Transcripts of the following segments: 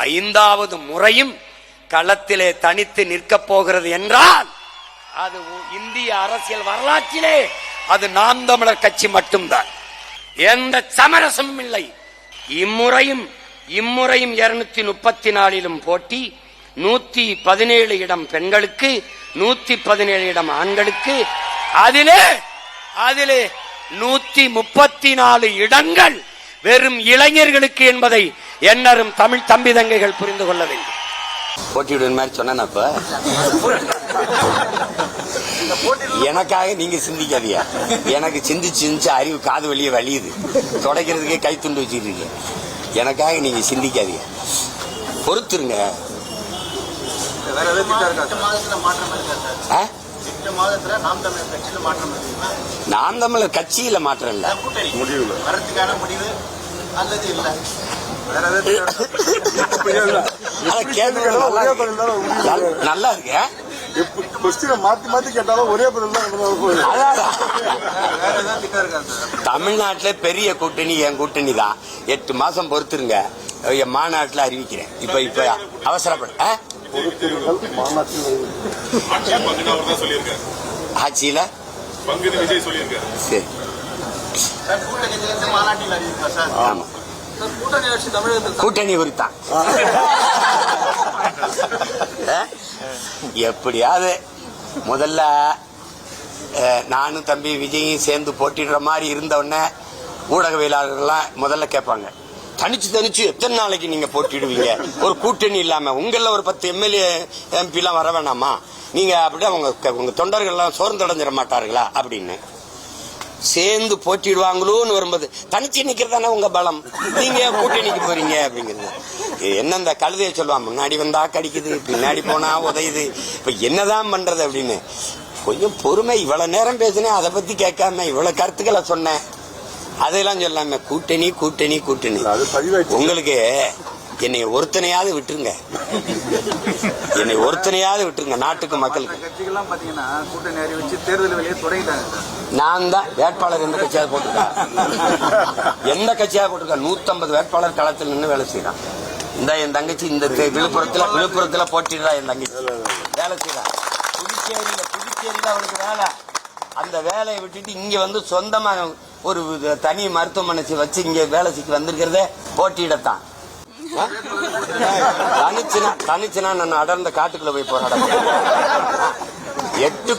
5வது முறையும் களத்திலே தனித்து நிற்கப் போகிறது என்றால் அது இந்திய அரசியல் வரலாற்றிலே அது நாம் தமிழர் கட்சி மட்டும்தான். எந்த சமரசமும் இல்லை. இம்முறையும் 234 போட்டி, 117 இடம் பெண்களுக்கு, 117 இடம் ஆண்களுக்கு, அதிலே 134 இடங்கள் வெறும் இளைஞர்களுக்கு என்பதை என்னரும் தமிழ் தம்பி தங்கைகள் புரிந்து கொள்ள வேண்டும். போட்டியுடன் மாதிரி சொன்னப்ப எனக்காக நீங்க சிந்திக்காதீங்க. எனக்கு சிந்திச்சு அறிவு காது வழியே வலியுது, தொடக்கிறதுக்கே கை துண்டு வச்சுட்டு இருக்கீங்க. எனக்காக நீங்க சிந்திக்காதீங்க, பொறுத்துருங்க. நாம் தமிழர் கட்சியில மாற்றம் இல்ல, நல்லா இருக்கு. தமிழ்நாட்டுல பெரிய கூட்டணி என் கூட்டணி தான். 8 மாசம் பொறுத்துருங்க, என் மாநாட்டில் அறிவிக்கிறேன். இப்ப அவசரப்பட ஆட்சியில சரி. ஆமா, கூட்டணி குறித்தான். எப்படியாவது முதல்ல நானும் தம்பி விஜயும் சேர்ந்து போட்டிடுற மாதிரி இருந்தவுடனே ஊடகவியலாளர்கள்லாம் முதல்ல கேட்பாங்க, தனிச்சு எத்தனை நாளைக்கு நீங்க போட்டிடுவீங்க? ஒரு கூட்டணி இல்லாம உங்கள ஒரு 10 எம்எல்ஏ MP எல்லாம் வர வேணாமா? நீங்க அப்படியே உங்க தொண்டர்கள் எல்லாம் சோர்ந்தடைஞ்சிட மாட்டார்களா அப்படின்னு. சேர்ந்து போட்டிடுவாங்களோன்னு வரும்போது தனிச்சு நிக்கிறதானே உங்க பலம், நீங்க கூட்டணிக்கு போறீங்க அப்படிங்கிறது. என்ன இந்த கழுதைய சொல்லுவான், முன்னாடி வந்தா கடிக்குது, பின்னாடி போனா உதையுது, இப்ப என்னதான் பண்றது அப்படின்னு. கொஞ்சம் பொறுமை. இவ்வளவு நேரம் பேசினேன், அதை பத்தி கேட்காம இவ்வளவு கருத்துக்களை சொன்னேன், அதெல்லாம் சொல்லாம கூட்டணி கூட்டணி கூட்டணி. உங்களுக்கு என்னை ஒருத்தனையாவது விட்டுருங்க, என்னை ஒருத்தனையாவது விட்டுருங்க. நாட்டுக்கு மக்களுக்கு நான் தான் வேட்பாளர் எந்த கட்சியாவது போட்டிருக்கா? எந்த கட்சியாவது போட்டிருக்கா? 150 வேட்பாளர் களத்தில் நின்று வேலை செய்யறான். இந்த என் தங்கச்சி இந்த விழுப்புரத்துல போட்டிடுறா. என் தங்கச்சி வேலை செய்யறான். புதுச்சேரியில அவளுக்கு வேலை. அந்த வேலையை விட்டுட்டு இங்க வந்து சொந்தமா ஒரு தனி மருத்துவமனை வச்சு இங்க வேலை செய்ய வந்திருக்கிறதே போட்டியிடத்தான். தனிச்சுனா நான் அடர்ந்த காட்டுக்குள்ள போய் போராட. 8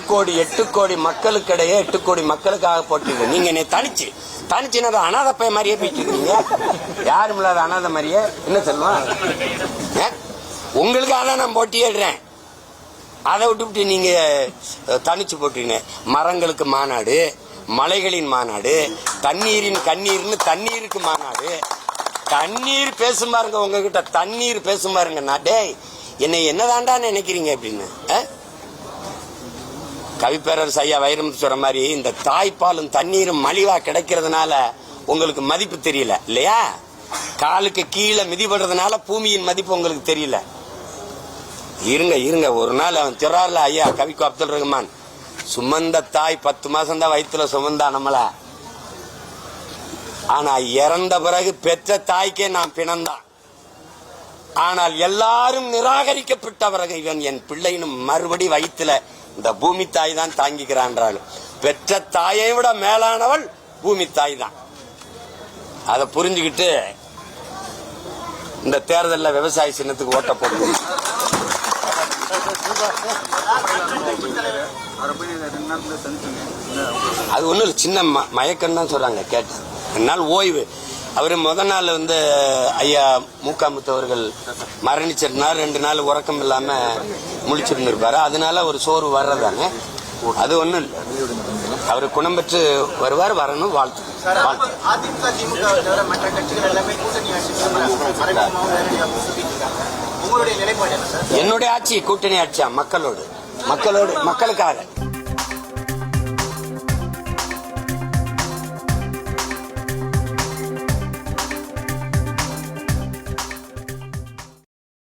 கோடி மக்களுக்கிடையே 8 கோடி மக்களுக்காக போட்டியிடு. நீங்க என்னை தனிச்சுனா அனாதை பைய மாதிரியே போயிட்டு இருக்கீங்க. யாரும் இல்லாத அனாதை மாதிரியே என்ன சொல்லுவான்? உங்களுக்காக நான் போட்டியிடுறேன், அதை விட்டுவிட்டு நீங்க தனிச்சு போட்டீங்க. மரங்களுக்கு மாநாடு, மலைகளின் மாநாடு, கண்ணீர்னு தண்ணீருக்கு மாநாடு. தண்ணீர் பேசும் பாருங்க, உங்ககிட்ட தண்ணீர் பேசும் பாருங்க. நாட்டே என்னை என்னதாண்டா நினைக்கிறீங்க அப்படின்னு. கவிப்பேரரசு ஐயா வைரம் சொல்ற மாதிரி இந்த தாய்ப்பாலும் தண்ணீரும் மலிவா கிடைக்கிறதுனால உங்களுக்கு மதிப்பு தெரியல இல்லையா? காலுக்கு கீழே மிதிபடுறதுனால பூமியின் மதிப்பு உங்களுக்கு தெரியல. இருங்க ஒரு நாள் அவன் திறார்ல ஐயா கவிக்கு அப்துல் ரஹ்மான், சுமந்த தாய் 10 மாசம் தான் வயிற்றுல சுமந்தா நம்மள, ஆனா இறந்த பிறகு பெற்ற தாய்க்கே நான் பிணந்தான். ஆனால் எல்லாரும் நிராகரிக்கப்பட்ட பிறகு இவன் என் பிள்ளைன்னு மறுபடி வயிற்றுல இந்த பூமி தாய் தான் தாங்கிக்கிறான். பெற்ற தாயை விட மேலானவள் பூமி தாய் தான். அதை புரிஞ்சுக்கிட்டு இந்த தேர்தலில் விவசாய சின்னத்துக்கு ஓட்ட போட்டு அது ஒண்ணு சின்ன மயக்கம் தான் சொல்றாங்க. கேட்டேன் 2 நாள் ஓய்வு. அவரு முதல் நாள் வந்து ஐயா மூக்காமுத்து அவர்கள் மரணிச்சிருந்தார். 2 நாள் உறக்கம் இல்லாம முழிச்சிருந்திருப்பாரு. அதனால ஒரு சோர்வு வர்றதானே, அது ஒண்ணும் இல்லை. அவரு குணம் பெற்று வருவார், வரணும். வாழ்த்து. என்னுடைய ஆட்சி கூட்டணி ஆட்சியா? மக்களுக்காக.